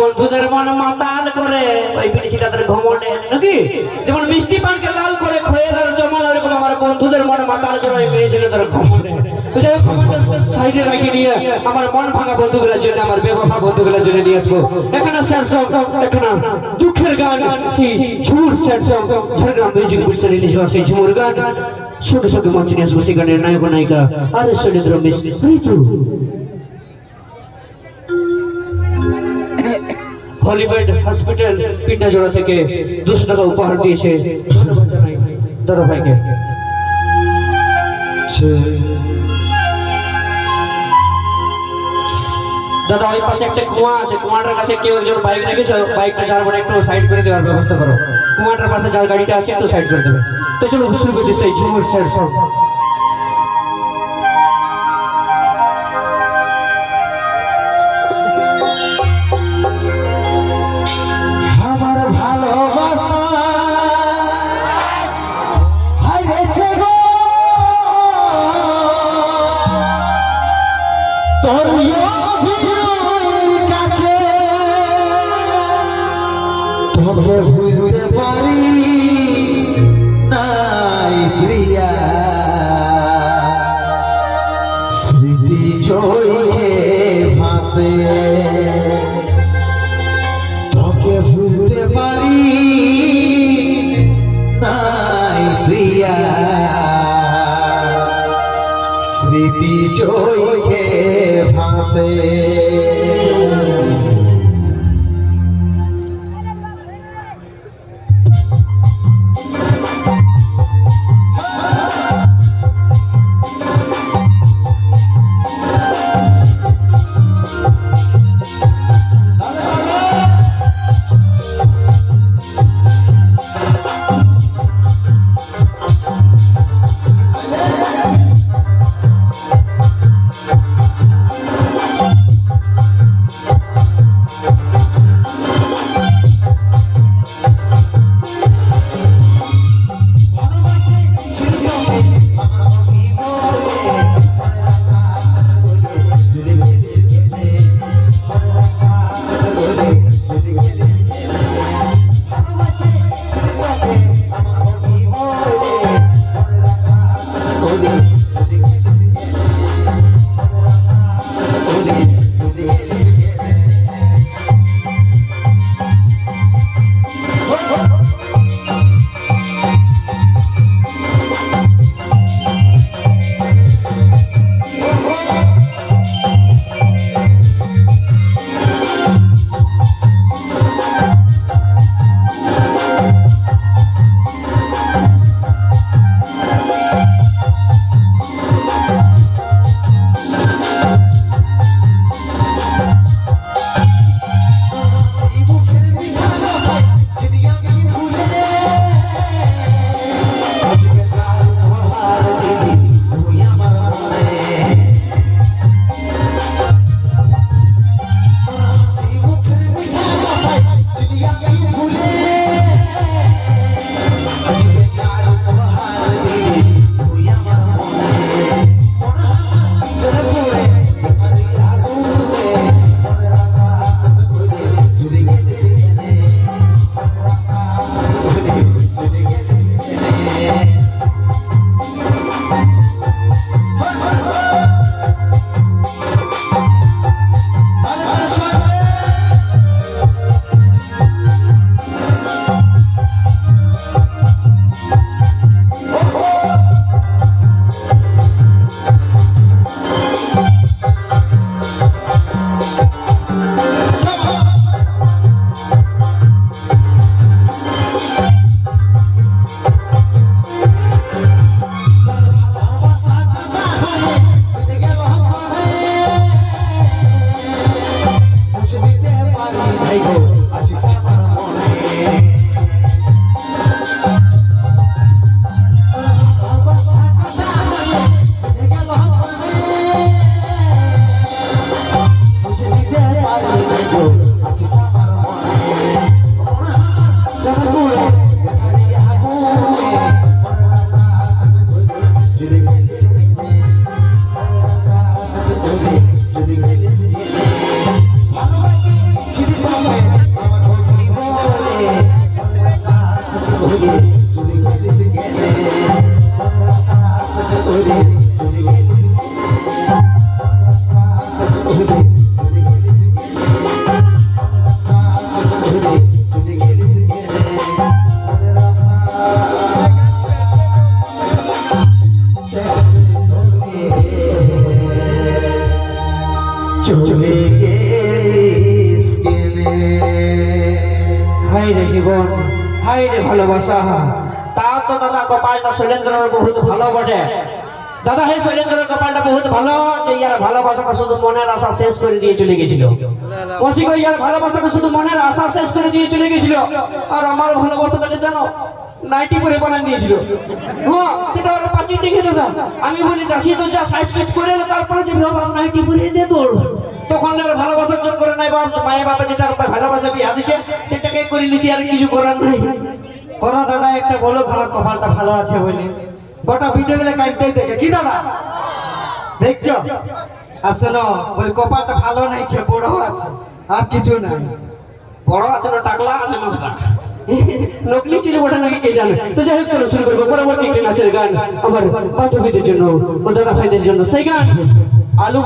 বন্ধুদের মন মাতাল করে ওই বিদেশিটাদের ঘমন্ডে নাকি যেমন মিষ্টি পানকে লাল করে খয়ের আর জমাল এরকম আমার বন্ধুদের মন মাতাল করে ওই বিদেশিটাদের ঘমন্ডে বুঝাই ঘমন্ডে সাইডে রাখি নিয়ে আমার মন ভাঙা বন্ধুগুলোর জন্য আমার বেওফা বন্ধুগুলোর জন্য নিয়ে আসবো এখানে স্যাড সং এখানে দুঃখের গান সেই Jhumur sad song Jhargram music বুকসে রিলিজ হওয়া সেই ঝুমুর গান ছোট ছোট মঞ্চে নিয়ে আসবো সেই গানের নায়ক নায়িকা আর শৈলেন্দ্র মিশ্র ঋতু হলিউড হসপিটাল পিন্ডাজোড়া থেকে 200 টাকা উপহার দিয়েছে ধন্যবাদ জানাই দাদা ভাইকে দাদা ওই পাশে একটা কুয়া আছে কুয়াটার কাছে কেউ একজন বাইক রেখেছে বাইকটা যার মানে একটু সাইড করে দেওয়ার ব্যবস্থা করো কুয়াটার পাশে যার গাড়িটা আছে একটু সাইড করে দেবে তো চলো শুরু করছি সেই ঝুমুর স্যাড সং তোকে ভুলতে পারি নাই প্রিয়া স্মৃতি চোখে ভাসে তোকে ভুলতে পারি নাই প্রিয়া স্মৃতি চোখে ভাসে জীবন হাই রে ভালোবাসা তা তো দাদা কপালটা শৈলেন্দ্রের বহুত ভালো বটে দাদা হে শৈলেন্দ্রের কপালটা বহুত ভালো যে ইয়ার ভালোবাসাটা শুধু মনের আশা শেষ করে দিয়ে চলে গেছিল ওসি কই ইয়ার ভালোবাসাটা শুধু মনের আশা শেষ করে দিয়ে চলে গেছিল আর আমার ভালোবাসাটাকে জানো নাইটি পরে বানান দিয়েছিল হ্যাঁ সেটা ওরা পাঁচিল টিকে দাদা আমি বলি যাচ্ছি তো যা সাইজ সেট করে এলো তারপরে যে ভাবলাম নাইটি পরে দে তোর তখন আর ভালোবাসার জন্য করে নাই বাপ মায়ের বাবা যেটা ভালোবাসা বিয়া দিছে সেটাকে করে লিছি আর কিছু করার নাই করো দাদা একটা বলো আমার কপালটা ভালো আছে বলে গোটা ভিডিও গুলো কাটতেই দেখে কি দাদা দেখছো আর শোনো বলি কপালটা ভালো নাই খেয়ে বড় আছে আর কিছু নাই বড় আছে না টাকলা আছে মাথা নকলি ছিল ওটা নাকি কে জানে তো যাই হোক চলো শুরু করবো পরবর্তী একটি নাচের গান আমার বান্ধবীদের জন্য ও দাদা ভাইদের জন্য সেই গান আলু